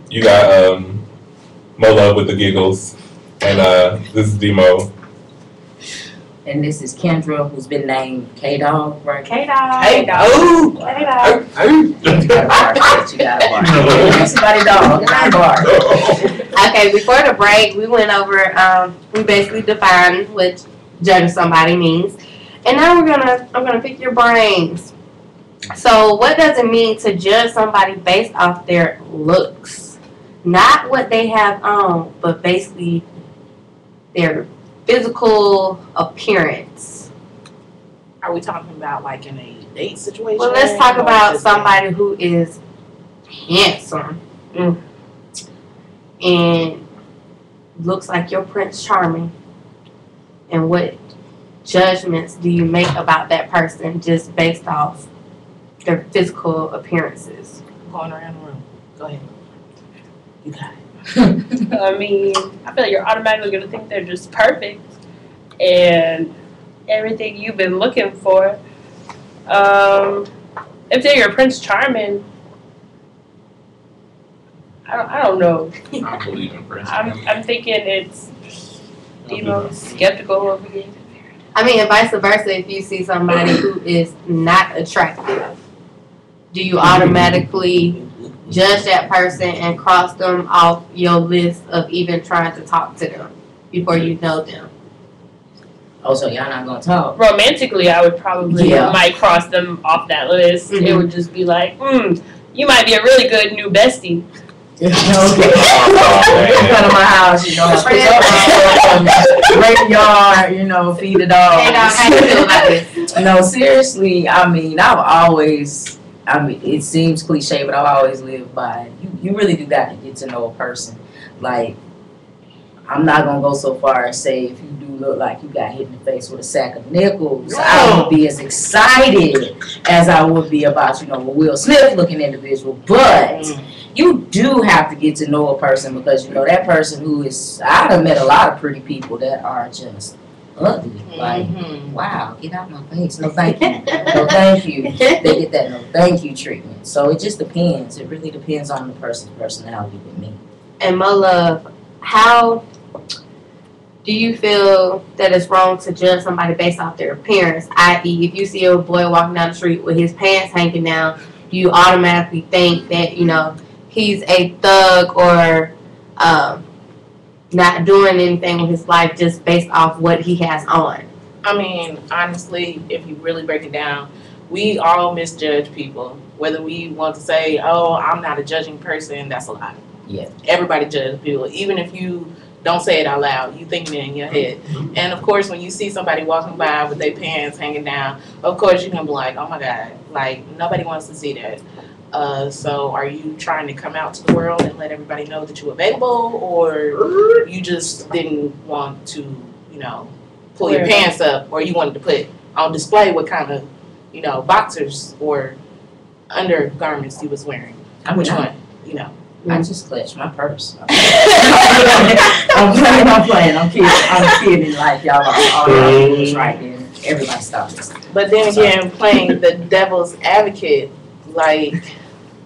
You got Mo Love with the giggles, and this is Demo. And this is Kendra, who's been named K-Dog, right? K-Dog. K-Dog. K-Dog. You gotta bark. Somebody dog. You gotta bark. Okay, before the break, we went over, we basically defined what judging somebody means. And now I'm gonna pick your brains. So what does it mean to judge somebody based off their looks? Not what they have on, but basically their physical appearance. Are we talking about like in a date situation? Well, let's talk about somebody who is handsome and looks like your Prince Charming. And what judgments do you make about that person just based off their physical appearances? Going around the room. Go ahead. You got it. I mean, I feel like you're automatically going to think they're just perfect and everything you've been looking for. If they're your Prince Charming, I don't know. I believe in Prince. I'm thinking it's, skeptical over here. I mean, and vice versa, if you see somebody who is not attractive, do you automatically judge that person and cross them off your list of even trying to talk to them before you know them? Oh, so y'all not gonna talk? Romantically, I would probably might cross them off that list. Mm-hmm. It would just be like, you might be a really good new bestie. Come to my house, break the yard, feed the dog. Hey, dog, how you feel about this? No, seriously, it seems cliche, but I've always lived by it. You really do got to get to know a person. Like, I'm not going to go so far as say if you do look like you got hit in the face with a sack of nickels, I would be as excited as I would be about, a Will Smith looking individual. But you do have to get to know a person because, that person who is, I've met a lot of pretty people that are just ugly. Like, wow, get out my face. No, thank you. No, thank you. They get that no, thank you treatment. So it just depends. It really depends on the person's personality with me. And Mo Love, how do you feel that it's wrong to judge somebody based off their appearance? I.e., if you see a boy walking down the street with his pants hanging down, you automatically think that, he's a thug or not doing anything with his life just based off what he has on. I mean, honestly, if you really break it down, we all misjudge people. Whether we want to say, oh, I'm not a judging person, that's a lie. Yeah. Everybody judges people. Even if you don't say it out loud, you think it in your head. And, of course, when you see somebody walking by with their pants hanging down, of course, you're going to be like, oh, my God. Like, nobody wants to see that. So are you trying to come out to the world and let everybody know that you're available, or you just didn't want to, pull your pants up, or you wanted to put on display what kind of, boxers or undergarments you was wearing? Which one? I just clutched my purse. I'm playing. I'm kidding. Like y'all all y'all right then. Everybody stop this. But then again, playing the devil's advocate, like,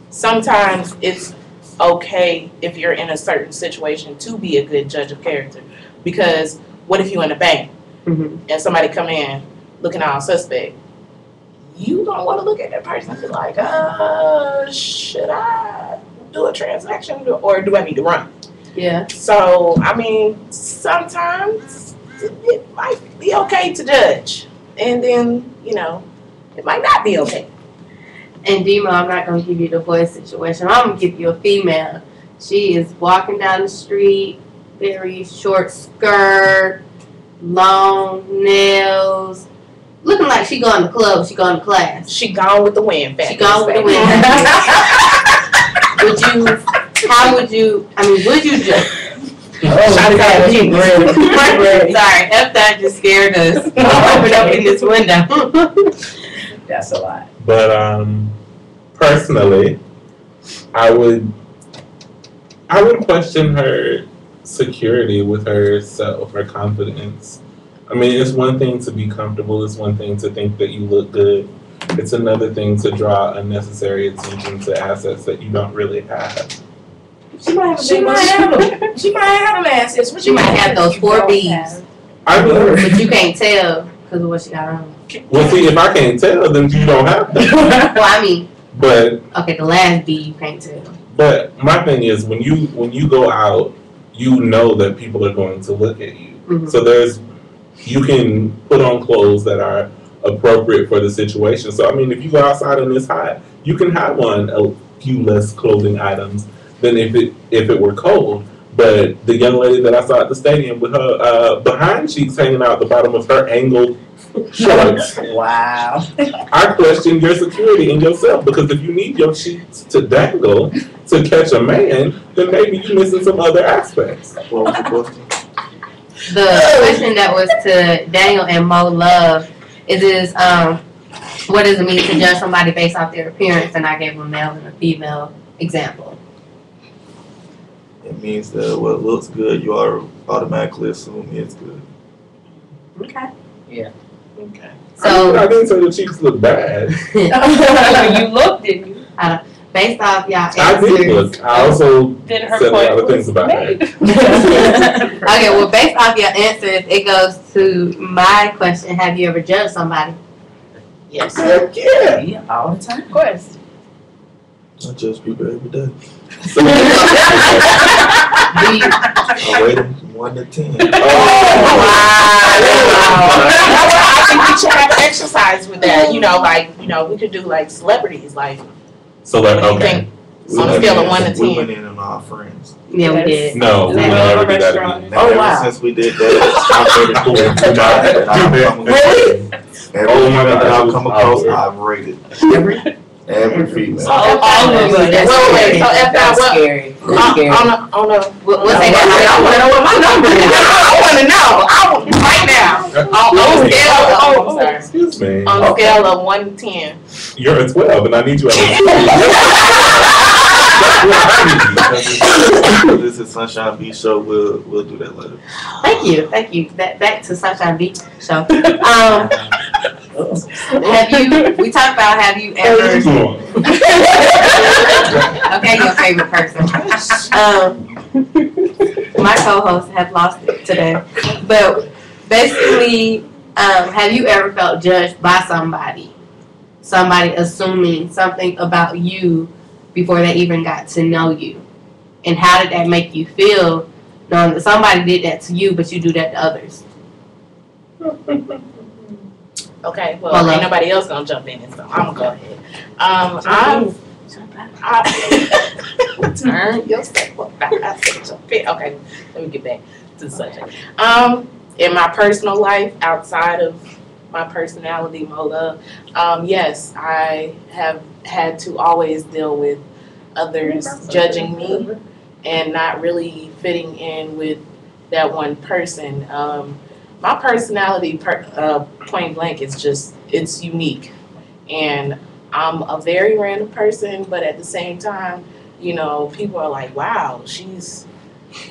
sometimes it's okay if you're in a certain situation to be a good judge of character. Because what if you in a bank and somebody come in looking all suspect? You don't want to look at that person and be like, should I do a transaction or do I need to run? Yeah. So, I mean, sometimes it might be okay to judge. And then, it might not be okay. And Demo, I'm not going to give you the boy situation. I'm going to give you a female. She is walking down the street, very short skirt, long nails, looking like she going to club, she going to class. She gone with the wind. She gone with the wind. Would you just... Sorry, F that just scared us. Open up in this window. That's a lot. But personally, I would question her security with herself, her confidence. I mean, it's one thing to be comfortable. It's one thing to think that you look good. it's another thing to draw unnecessary attention to assets that you don't really have. She might have them. She might have them assets. What She you might have those 4 Bs, I mean, but you can't tell because of what she got on. well, see, if I can't tell, then you don't have them. Well, I mean, But okay, the last B you can't tell. my thing is when you go out, you know that people are going to look at you. Mhm. So you can put on clothes that are appropriate for the situation. So I mean, if you go outside and it's hot, you can have on a few less clothing items than if it were cold. But the young lady that I saw at the stadium with her behind cheeks hanging out the bottom of her angled shorts, Wow. I question your security in yourself, because if you need your cheeks to dangle to catch a man, then maybe you're missing some other aspects. What was the question? The question that was to Daniel and Mo Love is what does it mean to judge somebody based off their appearance? And I gave a male and a female example. It means that what looks good, you automatically assume is good. Okay. Okay. So I didn't say the cheeks look bad. You looked, didn't you? based off y'all I did answers. look. I also Then her said a lot point of things was about made. Okay, well, based off your answers, it goes to my question: have you ever judged somebody? Yes. Heck yeah. Yeah, all the time. Of course. I judge people every day. So, Do you, I rate them 1 to 10. I think we should have exercise with that. We could do like celebrities, like so like, what do you okay. think? On a scale of 1 to 10. We went in on our friends. yeah, we Yes. did. No, we Like, never did that restaurant. again. And Oh, ever wow. since we did that, I've rated Really? Every Oh my female that God, I've come across, awkward. I've rated. Every female. So, All of us. That's Wait, scary. so if that That's was- scary. That's scary. on a We'll say I that. want to know what my number is. I want to know. Right now. On a scale of, I'm sorry. Excuse me. On a scale of 1 to 10. You're a 12, and I need you at a 2. This is Sunshine Beach Show. We'll do that later. Thank you. Back to Sunshine Beach show. We talked about have you ever, okay, your favorite person. My co-hosts have lost it today. But basically, have you ever felt judged by somebody? Somebody assuming something about you before they even got to know you? And how did that make you feel knowing that somebody did that to you, but you do that to others? Okay, well, Well, ain't nobody else gonna jump in, so I'm gonna go ahead. Turn yourself up. I said jump in. Okay, let me get back to the subject. In my personal life, outside of my personality, Mola, yes, I have had to always deal with others judging me and not really fitting in with that one person. My personality, point blank, is just, it's unique. And I'm a very random person, but at the same time, people are like, wow,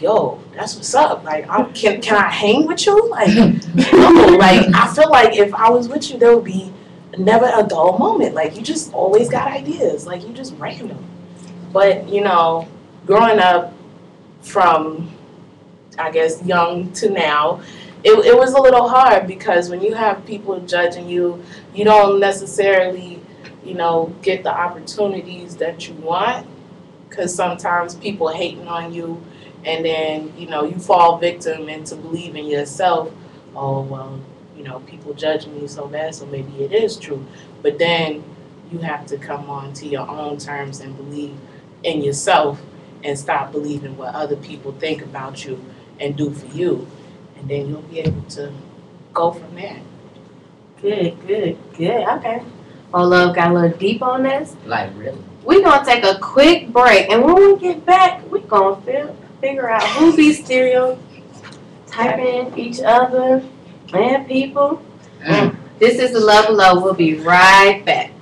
yo, that's what's up. Like, can I hang with you? Like, no, like, I feel like if I was with you, there would be never a dull moment. Like, you just always got ideas. Like, you just random. But, growing up from, I guess, young to now, it was a little hard because when you have people judging you, you don't necessarily, get the opportunities that you want, because sometimes people hating on you, and then, you fall victim into believing yourself, oh, well, people judging me so bad, so maybe it is true. But then you have to come on to your own terms and believe in yourself and stop believing what other people think about you and do for you. And then you'll be able to go from there. Good. Okay. Well, love got a little deep on this. Like, really? We're going to take a quick break. And when we get back, we're going to figure out who be stereotyping each other and people. This is the Love Below. We'll be right back.